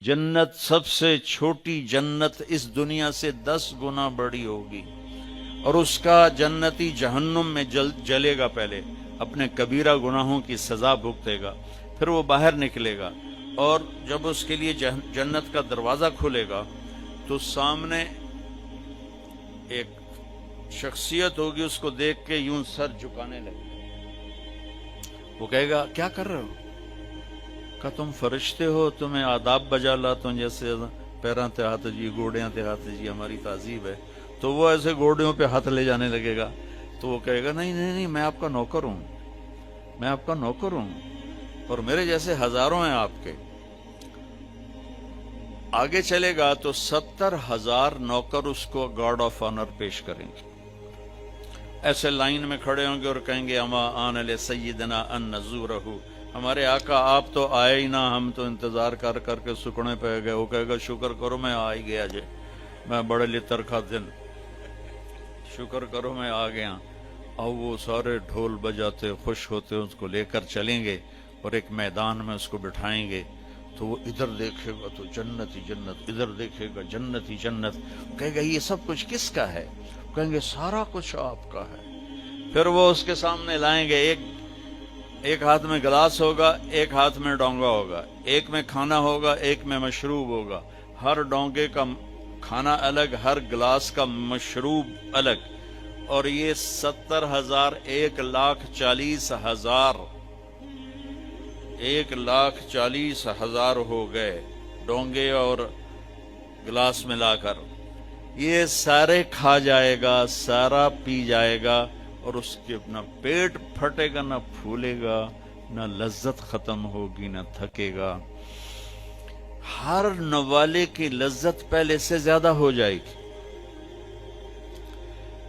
جنت سب سے چھوٹی جنت اس دنیا سے 10 گنا بڑی ہوگی، اور اس کا جنتی جہنم میں جلے گا، پہلے اپنے کبیرہ گناہوں کی سزا بھگتے گا، پھر وہ باہر نکلے گا، اور جب اس کے لیے جنت کا دروازہ کھلے گا تو سامنے ایک شخصیت ہوگی، اس کو دیکھ کے یوں سر جھکانے لگے، وہ کہے گا کیا کر رہے ہو؟ کہ تم فرشتے ہو، تمہیں آداب بجا لاتا ہوں، جیسے پیراں تے ہاتھ جی، گوڑیاں تے ہاتھ جی، ہماری تہذیب ہے۔ تو وہ ایسے گوڑیوں پہ ہاتھ لے جانے لگے گا، تو وہ کہے گا نہیں نہیں نہیں، میں آپ کا نوکر ہوں، میں آپ کا نوکر ہوں، اور میرے جیسے ہزاروں ہیں آپ کے۔ آگے چلے گا تو 70,000 نوکر اس کو گارڈ آف آنر پیش کریں گے، ایسے لائن میں کھڑے ہوں گے اور کہیں گے اما آن علی سیدنا ان نزورہ، ہمارے آقا آپ تو آئے ہی نہ، ہم تو انتظار کر کر کے سکڑے پہ گئے۔ وہ کہے گا شکر کرو میں آ ہی گیا جے، میں بڑے لتر کا دن، شکر کرو میں آ گیا۔ اور وہ سارے ڈھول بجاتے خوش ہوتے اس کو لے کر چلیں گے، اور ایک میدان میں اس کو بٹھائیں گے، تو وہ ادھر دیکھے گا تو جنت ہی جنت، ادھر دیکھے گا جنت ہی جنت۔ کہے گا یہ سب کچھ کس کا ہے؟ کہیں گے سارا کچھ آپ کا ہے۔ پھر وہ اس کے سامنے لائیں گے، ایک ہاتھ میں گلاس ہوگا، ایک ہاتھ میں ڈونگا ہوگا، ایک میں کھانا ہوگا، ایک میں مشروب ہوگا، ہر ڈونگے کا کھانا الگ، ہر گلاس کا مشروب الگ، اور یہ 70,000 1,40,000 1,40,000 ہو گئے ڈونگے اور گلاس ملا کر۔ یہ سارے کھا جائے گا، سارا پی جائے گا، اور اس کے نہ پیٹ پھٹے گا، نہ پھولے گا، نہ لذت ختم ہوگی، نہ تھکے گا۔ ہر نوالے کی لذت پہلے سے زیادہ ہو جائے گی۔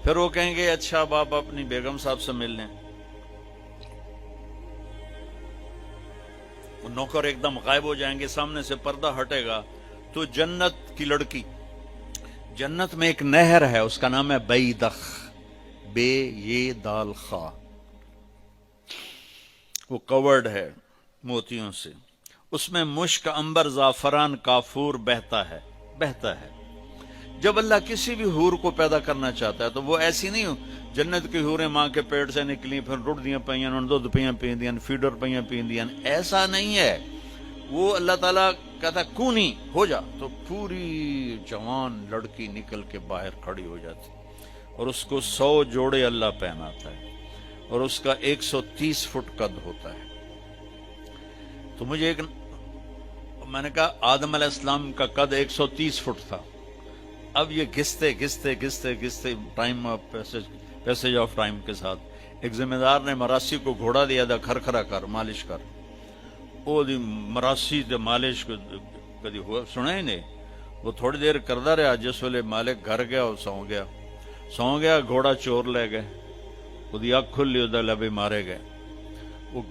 پھر وہ کہیں گے اچھا اب آپ اپنی بیگم صاحب سے مل لیں۔ وہ نوکر ایک دم غائب ہو جائیں گے، سامنے سے پردہ ہٹے گا تو جنت کی لڑکی، جنت میں ایک نہر ہے، اس کا نام ہے بیدخ، بے یہ دال خا، وہ کورڈ ہے موتیوں سے، اس میں مشک، عنبر، زعفران، کافور بہتا ہے۔ جب اللہ کسی بھی حور کو پیدا کرنا چاہتا ہے تو وہ ایسی نہیں ہو، جنت کی حوریں ماں کے پیٹ سے نکلی، پھر رڑدیاں پئیاں، دودھ پیاں پیندیاں، فیڈر پیاں پیندیاں، ایسا نہیں ہے۔ وہ اللہ تعالیٰ کہتا ہے کونی ہو جا، تو پوری جوان لڑکی نکل کے باہر کھڑی ہو جاتی، اور اس کو 100 جوڑے اللہ پہناتا ہے، اور اس کا 130 فٹ قد ہوتا ہے۔ تو میں نے کہا آدم علیہ السلام کا قد 130 فٹ تھا، اب یہ گھستے time of passage of time کے ساتھ ایک ذمہ دار نے مراسی کو گھوڑا دیا تھا، کھرکھرا کر مالش کر، وہ مراسی تے مالش کدی ہوا سنا ہی نہیں، وہ تھوڑی دیر کردہ رہا، جس ویلے مالک گھر گیا اور سو گیا، گھوڑا چور لے گئے، خودی اکھ کھلی ادھر لبے مارے گئے۔ وہ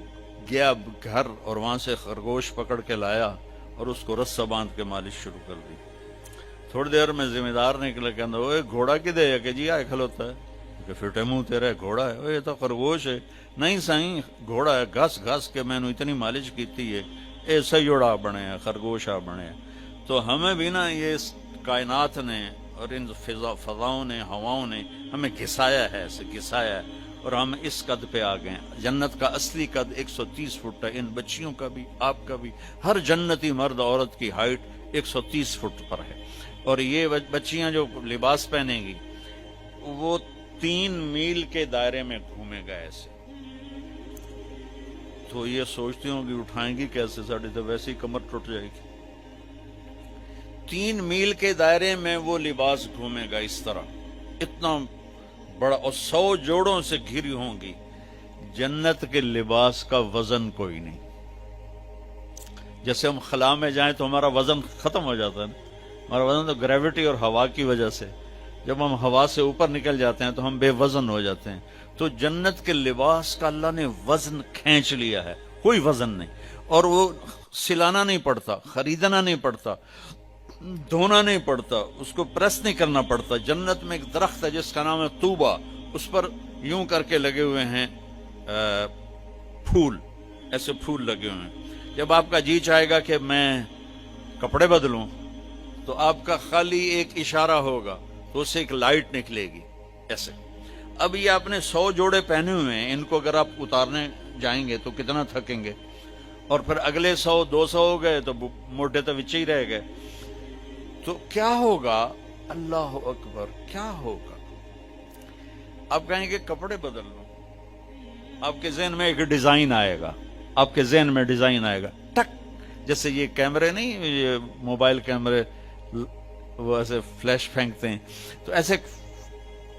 گیا گھر اور وہاں سے خرگوش پکڑ کے لایا اور اس کو رسہ باندھ کے مالش شروع کر دی۔ تھوڑی دیر میں ذمہ دار نکلے، کہنا اوے گھوڑا کدے ہے؟ کہ جی آئے کھلوتا ہے، کہ فٹے منہ تیرا گھوڑا ہے؟ یہ تو خرگوش ہے۔ نہیں سائیں گھوڑا ہے، گھس کے میں نے اتنی مالش کیتی ہے، ایسا جوڑا بنے ہیں، خرگوشا بنے ہیں۔ تو ہمیں بھی نا یہ کائنات نے اور ان فضاؤں نے، ہواؤں نے ہمیں گھسایا ہے، ایسے گھسایا ہے، اور ہم اس قد پہ آ گئے۔ جنت کا اصلی قد 130 فٹ ہے، ان بچیوں کا بھی، آپ کا بھی، ہر جنتی مرد عورت کی ہائٹ 130 فٹ پر ہے۔ اور یہ بچیاں جو لباس پہنیں گی وہ 3 میل کے دائرے میں گھومے گا ایسے۔ تو یہ سوچتی ہوں کہ اٹھائیں گی کیسے، ساڑی تو ویسے ہی کمر ٹوٹ جائے گی۔ 3 میل کے دائرے میں وہ لباس گھومے گا اس طرح، اتنا بڑا، اور 100 جوڑوں سے گھری ہوں گی۔ جنت کے لباس کا وزن کوئی نہیں۔ جیسے ہم خلا میں جائیں تو ہمارا وزن ختم ہو جاتا ہے نا، ہمارا وزن تو گریوٹی اور ہوا کی وجہ سے، جب ہم ہوا سے اوپر نکل جاتے ہیں تو ہم بے وزن ہو جاتے ہیں۔ تو جنت کے لباس کا اللہ نے وزن کھینچ لیا ہے، کوئی وزن نہیں، اور وہ سلانا نہیں پڑتا، خریدنا نہیں پڑتا، دھونا نہیں پڑتا، اس کو پریس نہیں کرنا پڑتا۔ جنت میں ایک درخت ہے جس کا نام ہے طوبہ، اس پر یوں کر کے لگے ہوئے ہیں پھول، ایسے پھول لگے ہوئے ہیں۔ جب آپ کا جی چاہے گا کہ میں کپڑے بدلوں، تو آپ کا خالی ایک اشارہ ہوگا تو اس سے ایک لائٹ نکلے گی ایسے. اب یہ آپ نے 100 جوڑے پہنے ہوئے ہیں، ان کو اگر آپ اتارنے جائیں گے تو کتنا تھکیں گے، اور پھر اگلے 100 200 ہو گئے تو موٹے تو وچے ہی رہ گئے. تو کیا ہوگا؟ اللہ اکبر، کیا ہوگا؟ آپ کہیں گے کپڑے بدل لوں، آپ کے ذہن میں ایک ڈیزائن آئے گا، آپ کے ذہن میں ڈیزائن آئے گا ٹک، جیسے یہ کیمرے نہیں، یہ موبائل کیمرے وہ ایسے فلیش پھینکتے ہیں، تو ایسے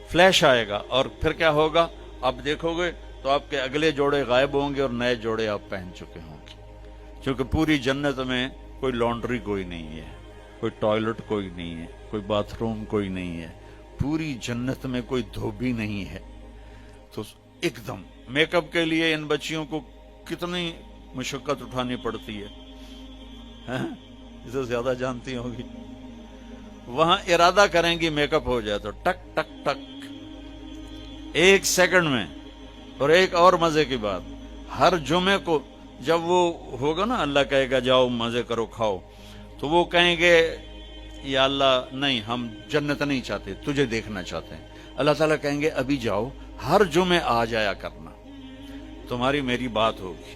فلیش آئے گا، اور پھر کیا ہوگا؟ آپ دیکھو گے تو آپ کے اگلے جوڑے غائب ہوں گے اور نئے جوڑے آپ پہن چکے ہوں گے. کیونکہ پوری جنت میں کوئی لانڈری کوئی نہیں ہے، کوئی ٹوائلٹ کوئی نہیں ہے، کوئی باتھ روم کوئی نہیں ہے، پوری جنت میں کوئی دھوبی نہیں ہے. تو ایک دم میک اپ کے لیے ان بچیوں کو کتنی مشقت اٹھانی پڑتی ہے، اسے زیادہ جانتی ہوگی. وہاں ارادہ کریں گی میک اپ ہو جائے تو ٹک ٹک ٹک 1 سیکنڈ میں. اور ایک اور مزے کی بات، ہر جمعے کو جب وہ ہوگا نا، اللہ کہے گا جاؤ مزے کرو کھاؤ، تو وہ کہیں گے یا اللہ نہیں، ہم جنت نہیں چاہتے، تجھے دیکھنا چاہتے ہیں. اللہ تعالیٰ کہیں گے ابھی جاؤ، ہر جمعے آ جایا کرنا، تمہاری میری بات ہوگی.